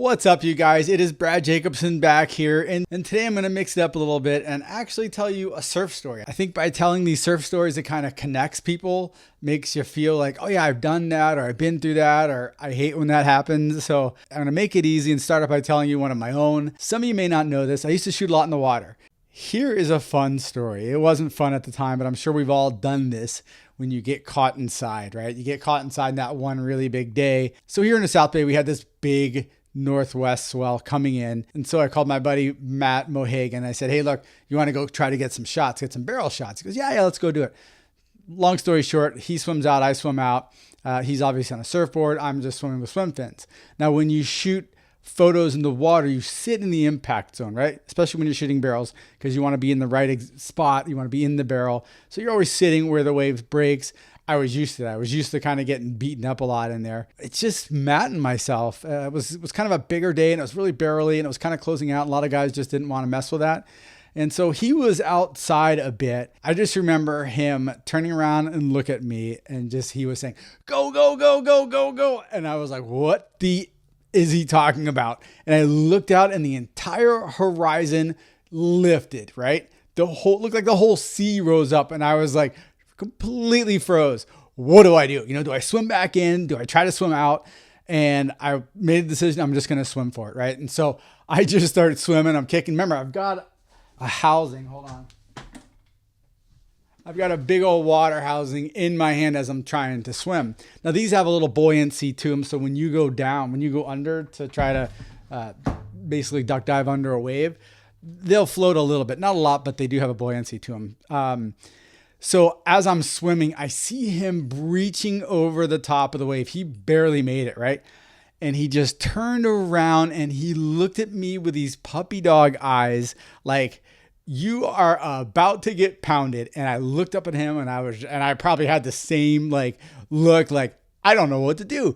What's up, you guys? It is Brad Jacobson back here, and today I'm going to mix it up a little bit and actually tell you a surf story. I think by telling these surf stories, it kind of connects people, makes you feel like, oh yeah, I've done that, or I've been through that, or I hate when that happens. So I'm going to make it easy and start off by telling you one of my own. Some of you may not know this. I used to shoot a lot in the water. Here is a fun story. It wasn't fun at the time, but I'm sure we've all done this when you get caught inside, right? You get caught inside in that one really big day. So here in the South Bay, we had this big northwest swell coming in. And so I called my buddy, Matt Mohagan, and I said, hey, look, you want to go try to get some shots, get some barrel shots? He goes, yeah, let's go do it. Long story short, he swims out, I swim out. He's obviously on a surfboard. I'm just swimming with swim fins. Now, when you shoot photos in the water, you sit in the impact zone, right? Especially when you're shooting barrels, because you want to be in the right spot. You want to be in the barrel. So you're always sitting where the waves breaks. I was used to that. I was used to kind of getting beaten up a lot in there. It's just Matt and myself. It was kind of a bigger day, and it was really barely, and it was kind of closing out. A lot of guys just didn't want to mess with that. And so he was outside a bit. I just remember him turning around and look at me, and he was saying, go, go, go, go, go, go. And I was like, what is he talking about? And I looked out, and the entire horizon lifted, right? Looked like the whole sea rose up, and I was like, completely froze. What do I do? Do I swim back in? Do I try to swim out? And I made a decision. I'm just going to swim for it. Right. And so I just started swimming. I'm kicking. Remember, I've got a housing. Hold on. I've got a big old water housing in my hand as I'm trying to swim. Now, these have a little buoyancy to them. So when you go down, when you go under to try to basically duck dive under a wave, they'll float a little bit. Not a lot, but they do have a buoyancy to them. So as I'm swimming, I see him breaching over the top of the wave. He barely made it, right? And he just turned around and he looked at me with these puppy dog eyes like, you are about to get pounded. And I looked up at him and I probably had the same look like, I don't know what to do.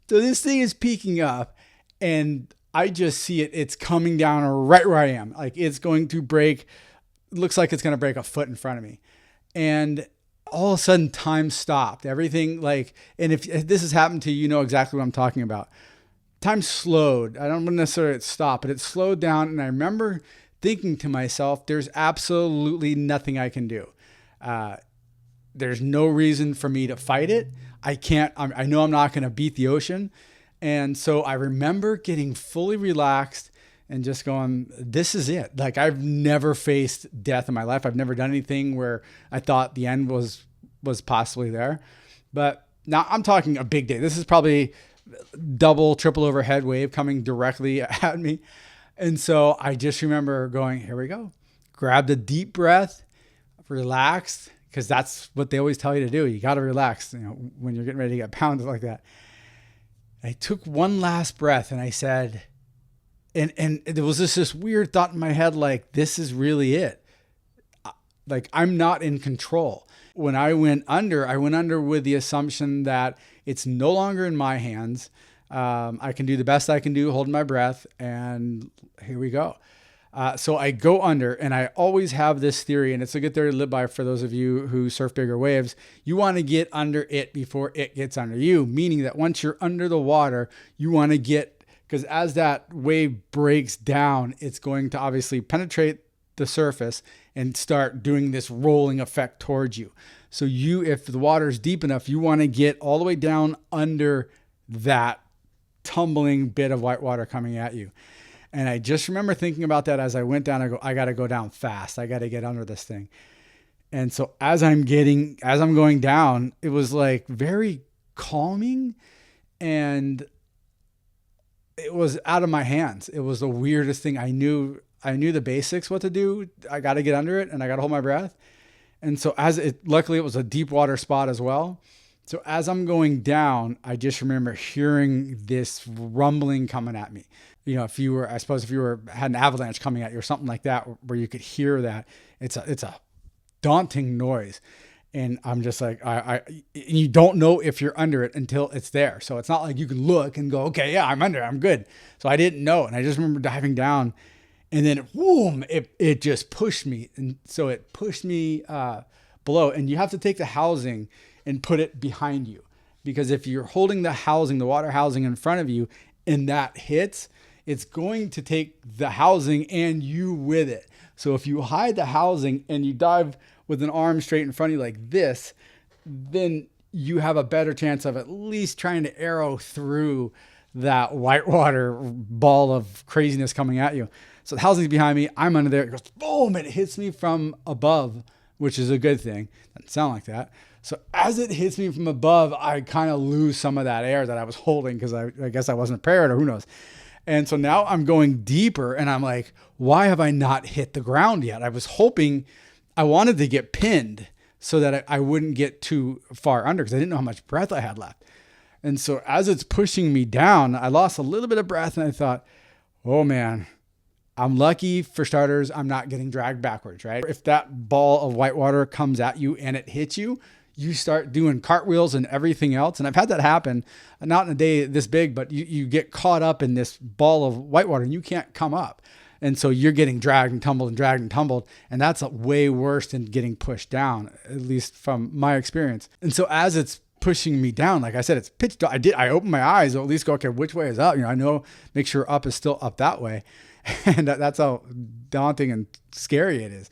So this thing is peeking up and I just see it's coming down right where I am. Like it's going to break. Looks like it's going to break a foot in front of me. And all of a sudden time stopped. Everything and if this has happened to you, you know exactly what I'm talking about. Time slowed. I don't necessarily stop, but it slowed down. And I remember thinking to myself, there's absolutely nothing I can do. There's no reason for me to fight it. I know I'm not going to beat the ocean. And so I remember getting fully relaxed and just going, this is it. I've never faced death in my life. I've never done anything where I thought the end was possibly there. But now I'm talking a big day. This is probably double, triple overhead wave coming directly at me. And so I just remember going, here we go. Grabbed a deep breath, relaxed, because that's what they always tell you to do. You got to relax, when you're getting ready to get pounded like that. I took one last breath and I said, and there was this weird thought in my head, this is really it. I'm not in control. When I went under with the assumption that it's no longer in my hands. I can do the best I can do, holding my breath, and here we go. So I go under, and I always have this theory, and it's a good theory to live by for those of you who surf bigger waves. You want to get under it before it gets under you, meaning that once you're under the water, you want to because as that wave breaks down, it's going to obviously penetrate the surface and start doing this rolling effect towards you. So if the water is deep enough, you want to get all the way down under that tumbling bit of white water coming at you. And I just remember thinking about that as I went down. I got to go down fast. I got to get under this thing. And so as I'm going down, it was very calming, and it was out of my hands. It was the weirdest thing. I knew the basics, what to do. I got to get under it and I got to hold my breath. And so luckily it was a deep water spot as well. So as I'm going down, I just remember hearing this rumbling coming at me. If you had an avalanche coming at you or something like that, where you could hear that, it's a daunting noise. And I'm just you don't know if you're under it until it's there. So it's not like you can look and go, okay, yeah, I'm under, I'm good. So I didn't know. And I just remember diving down, and then boom, it just pushed me. And so it pushed me below, and you have to take the housing and put it behind you. Because if you're holding the housing, the water housing in front of you, and that hits, it's going to take the housing and you with it. So if you hide the housing and you dive with an arm straight in front of you like this, then you have a better chance of at least trying to arrow through that whitewater ball of craziness coming at you. So the housing's behind me. I'm under there. It goes boom, and it hits me from above, which is a good thing. Doesn't sound like that. So as it hits me from above, I kind of lose some of that air that I was holding because I guess I wasn't prepared, or who knows. And so now I'm going deeper, and I'm like, why have I not hit the ground yet? I was hoping, I wanted to get pinned so that I wouldn't get too far under because I didn't know how much breath I had left. And so as it's pushing me down, I lost a little bit of breath, and I thought, oh man, I'm lucky for starters, I'm not getting dragged backwards, right? If that ball of whitewater comes at you and it hits you, you start doing cartwheels and everything else. And I've had that happen, not in a day this big, but you get caught up in this ball of whitewater and you can't come up. And so you're getting dragged and tumbled and dragged and tumbled. And that's way worse than getting pushed down, at least from my experience. And so as it's pushing me down, like I said, it's pitch dark. I opened my eyes, or at least go, okay, which way is up? I know, make sure up is still up that way. And that's how daunting and scary it is.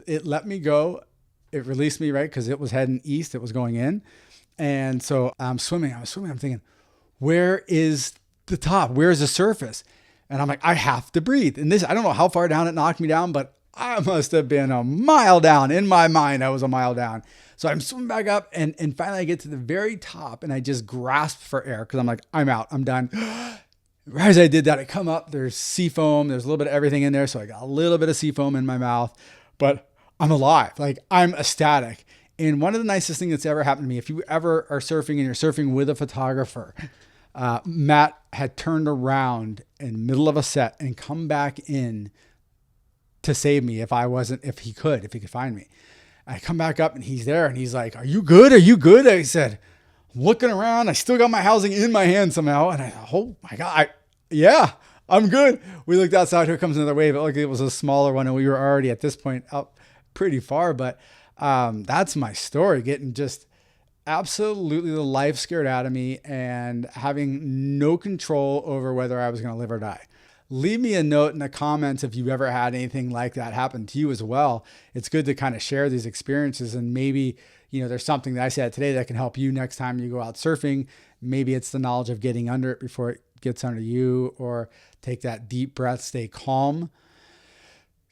It let me go. It released me, right? Because it was heading east. It was going in. And so I'm swimming. I'm thinking, where is the top? Where is the surface? And I'm like, I have to breathe. And I don't know how far down it knocked me down, but I must have been a mile down. In my mind, I was a mile down. So I'm swimming back up, and finally I get to the very top, and I just grasp for air because I'm like, I'm out. I'm done. Right as I did that, I come up. There's sea foam. There's a little bit of everything in there. So I got a little bit of sea foam in my mouth, but I'm alive. Like, I'm ecstatic. And one of the nicest things that's ever happened to me, if you ever are surfing and you're surfing with a photographer, Matt had turned around in the middle of a set and come back in to save me if he could find me. I come back up and he's there and he's like, are you good? Are you good? I said, I'm looking around. I still got my housing in my hand somehow. And I thought, oh my God, yeah, I'm good. We looked outside. Here comes another wave. It looked like it was a smaller one. And we were already at this point up pretty far. But that's my story, getting just absolutely the life scared out of me and having no control over whether I was going to live or die. Leave me a note in the comments if you've ever had anything like that happen to you as well. It's good to kind of share these experiences, and maybe, there's something that I said today that can help you next time you go out surfing. Maybe it's the knowledge of getting under it before it gets under you, or take that deep breath, stay calm,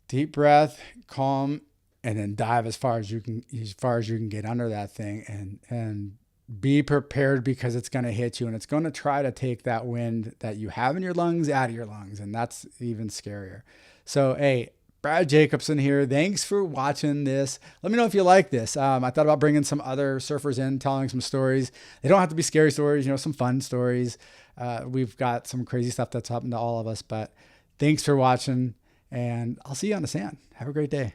deep breath, calm, and then dive as far as you can get under that thing, and be prepared because it's going to hit you and it's going to try to take that wind that you have in your lungs out of your lungs. And that's even scarier. So, hey, Brad Jacobson here. Thanks for watching this. Let me know if you like this. I thought about bringing some other surfers in, telling some stories. They don't have to be scary stories, some fun stories. We've got some crazy stuff that's happened to all of us, but thanks for watching, and I'll see you on the sand. Have a great day.